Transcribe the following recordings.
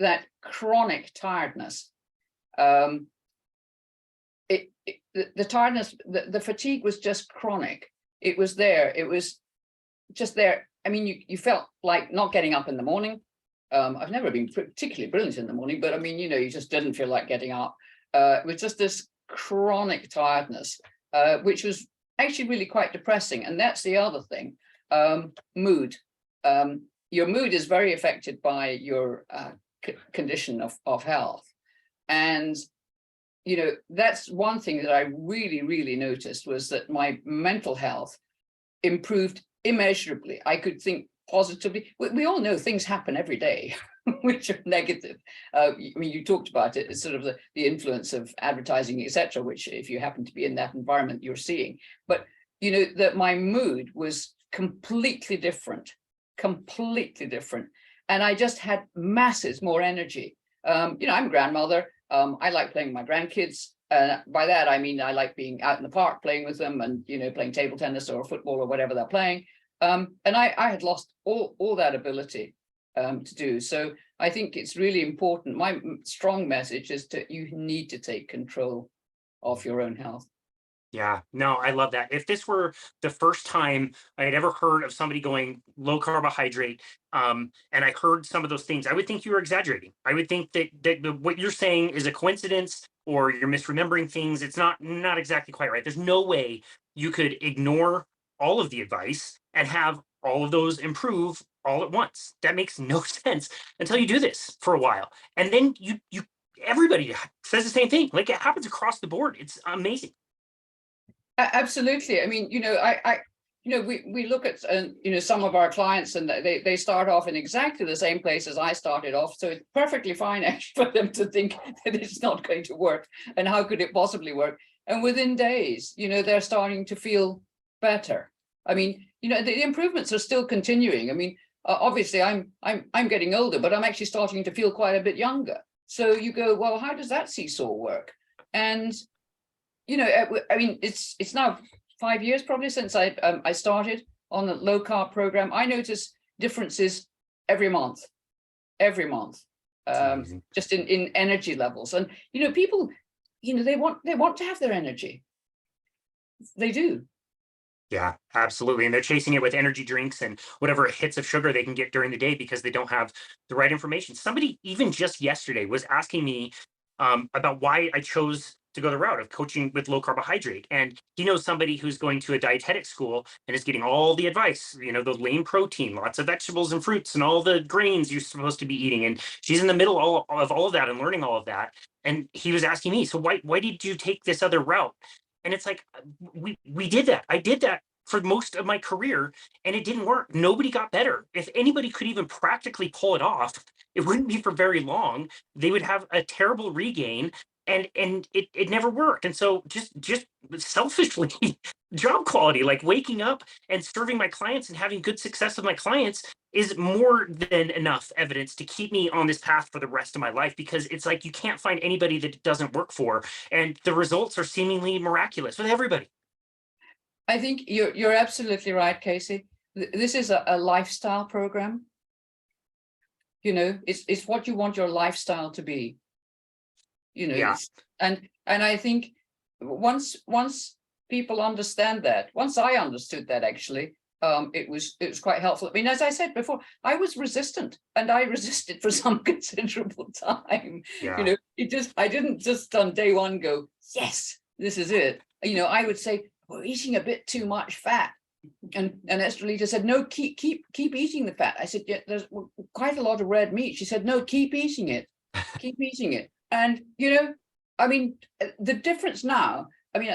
that chronic tiredness. The tiredness, the fatigue was just chronic. It was there. It was just there. I mean, you felt like not getting up in the morning. I've never been particularly brilliant in the morning, but I mean, you just didn't feel like getting up. It was just this chronic tiredness, which was actually really quite depressing. And that's the other thing, mood. Your mood is very affected by your condition of health. And, that's one thing that I really, really noticed, was that my mental health improved immeasurably. I could think positively. We all know things happen every day, which are negative. I mean, you talked about it. It's sort of the influence of advertising, etc., which if you happen to be in that environment, you're seeing. But, that my mood was completely different. And I just had masses more energy. I'm a grandmother. I like playing with my grandkids. By that, I mean, I like being out in the park playing with them and, playing table tennis or football or whatever they're playing. And I had lost all that ability to do. So I think it's really important. My strong message is you need to take control of your own health. Yeah, no, I love that. If this were the first time I had ever heard of somebody going low carbohydrate, and I heard some of those things, I would think you were exaggerating. I would think that what you're saying is a coincidence, or you're misremembering things. It's not exactly quite right. There's no way you could ignore all of the advice and have all of those improve all at once. That makes no sense until you do this for a while. And then everybody says the same thing. Like, it happens across the board. It's amazing. Absolutely. I mean, we look at, some of our clients, and they start off in exactly the same place as I started off. So it's perfectly fine actually for them to think that it's not going to work. And how could it possibly work? And within days, they're starting to feel better. I mean, the improvements are still continuing. I mean, obviously I'm getting older, but I'm actually starting to feel quite a bit younger. So you go, well, how does that seesaw work? And I mean, it's now 5 years probably since I started on the low carb program. I notice differences every month, just in energy levels. And people, they want to have their energy. They do. Yeah, absolutely. And they're chasing it with energy drinks and whatever hits of sugar they can get during the day because they don't have the right information. Somebody even just yesterday was asking me about why I chose to go the route of coaching with low carbohydrate. And he knows somebody who's going to a dietetic school and is getting all the advice, the lean protein, lots of vegetables and fruits and all the grains you're supposed to be eating. And she's in the middle of all of that and learning all of that. And he was asking me, so why did you take this other route? And it's like, we did that. I did that for most of my career and it didn't work. Nobody got better. If anybody could even practically pull it off, it wouldn't be for very long. They would have a terrible regain and it never worked. And so just selfishly, job quality, like waking up and serving my clients and having good success with my clients is more than enough evidence to keep me on this path for the rest of my life, because it's like you can't find anybody that it doesn't work for, and the results are seemingly miraculous with everybody. I think you're absolutely right, Casey. This is a lifestyle program. It's what you want your lifestyle to be. Yeah. And I think once people understand that, once I understood that, actually, it was quite helpful. I mean, as I said before, I was resistant, and I resisted for some considerable time. Yeah. I didn't just on day one go, yes, this is it. I would say, we're eating a bit too much fat. And Estrelita said, no, keep eating the fat. I said, yeah, there's quite a lot of red meat. She said, no, keep eating it. Keep eating it. And, I mean, the difference now, I mean,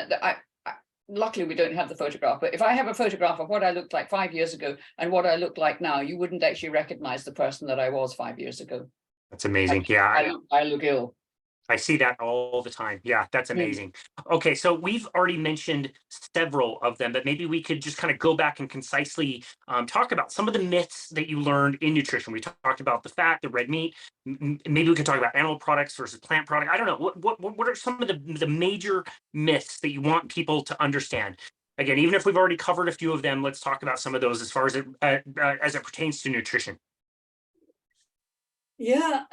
luckily we don't have the photograph, but if I have a photograph of what I looked like 5 years ago and what I look like now, you wouldn't actually recognize the person that I was 5 years ago. That's amazing. Yeah. I look ill. I see that all the time. Yeah, that's amazing. Okay, so we've already mentioned several of them, but maybe we could just kind of go back and concisely talk about some of the myths that you learned in nutrition. We talked about the fat, the red meat. Maybe we could talk about animal products versus plant product. I don't know. What are some of the major myths that you want people to understand? Again, even if we've already covered a few of them, let's talk about some of those as far as it pertains to nutrition. Yeah.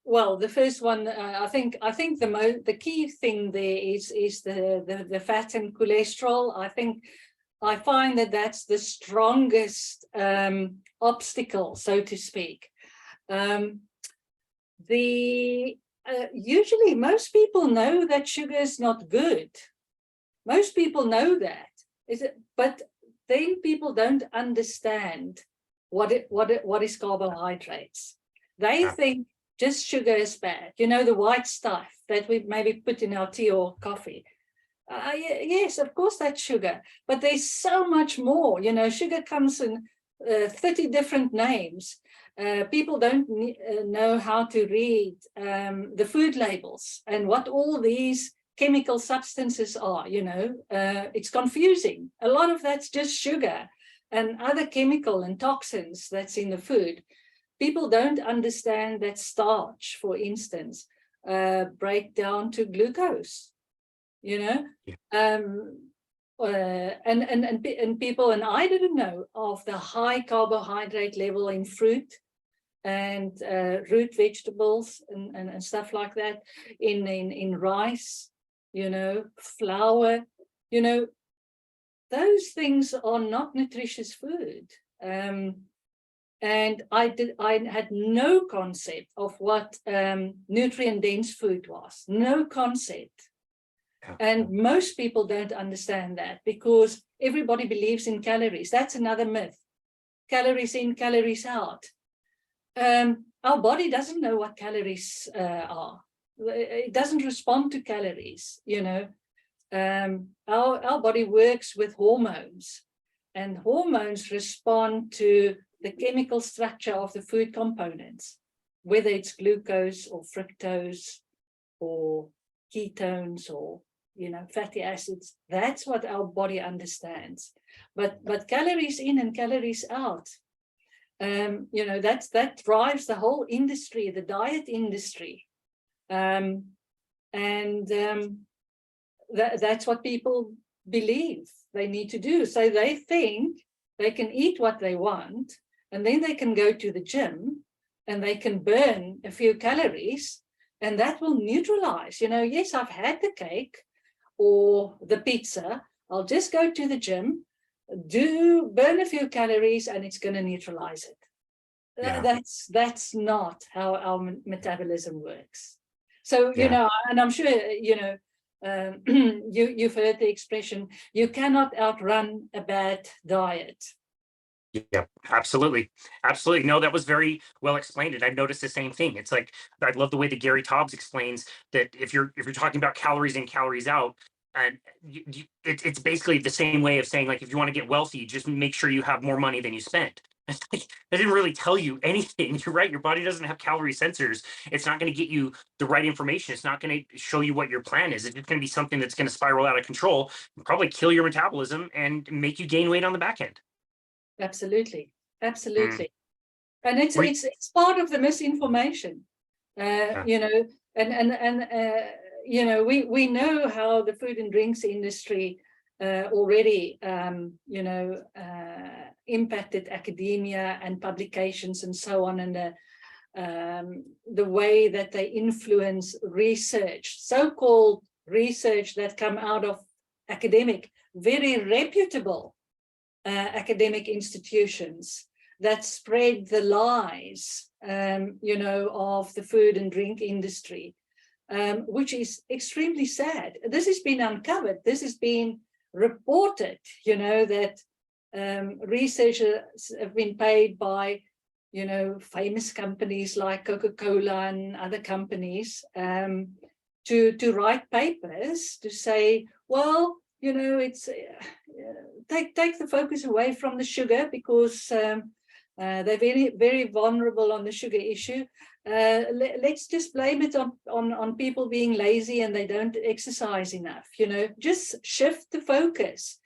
Well, the first one, I think the key thing there is the fat and cholesterol. I find that that's the strongest obstacle, so to speak. Usually most people know that sugar is not good. Most people know that, but then people don't understand what is carbohydrates. They think just sugar is bad. You know, the white stuff that we maybe put in our tea or coffee. Yes, of course that's sugar, but there's so much more. You know, sugar comes in 30 different names. People don't know how to read the food labels and what all these chemical substances are. You know, it's confusing. A lot of that's just sugar and other chemical and toxins that's in the food. People don't understand that starch, for instance, break down to glucose. You know, and people, and I didn't know of the high carbohydrate level in fruit and root vegetables and stuff like that, in rice, you know, flour, you know, those things are not nutritious food. And I had no concept of what nutrient-dense food was, no concept. And most people don't understand that because everybody believes in calories. That's another myth. Calories in, calories out. Our body doesn't know what calories are. It doesn't respond to calories, you know. Our body works with hormones, and hormones respond to the chemical structure of the food components, whether it's glucose or fructose or ketones or, you know, fatty acids. That's what our body understands. But calories in and calories out, you know, that drives the whole industry, the diet industry. That's what people believe they need to do. So they think they can eat what they want, and then they can go to the gym and they can burn a few calories, and that will neutralize. You know, yes, I've had the cake or the pizza. I'll just go to the gym, burn a few calories, and it's going to neutralize it. Yeah. That's not how our metabolism works. So, you know, and I'm sure, you know, you've heard the expression, you cannot outrun a bad diet. Yeah, absolutely. Absolutely. No, that was very well explained. And I've noticed the same thing. It's like, I love the way that Gary Taubes explains that if you're talking about calories in, calories out, and it's basically the same way of saying, like, if you want to get wealthy, just make sure you have more money than you spend. It's like, that didn't really tell you anything. You're right. Your body doesn't have calorie sensors. It's not going to get you the right information. It's not going to show you what your plan is. It's going to be something that's going to spiral out of control, probably kill your metabolism and make you gain weight on the back end. Absolutely. Absolutely. And it's part of the misinformation, you know, and you know, we know how the food and drinks industry already, you know, impacted academia and publications and so on, and the way that they influence research, so-called research that come out of academic, very reputable academic institutions that spread the lies, you know, of the food and drink industry, which is extremely sad. This has been uncovered. This has been reported, you know, that researchers have been paid by, you know, famous companies like Coca-Cola and other companies to write papers to say, well, you know, it's take the focus away from the sugar because they're very vulnerable on the sugar issue. Let's just blame it on people being lazy and they don't exercise enough. You know, just shift the focus.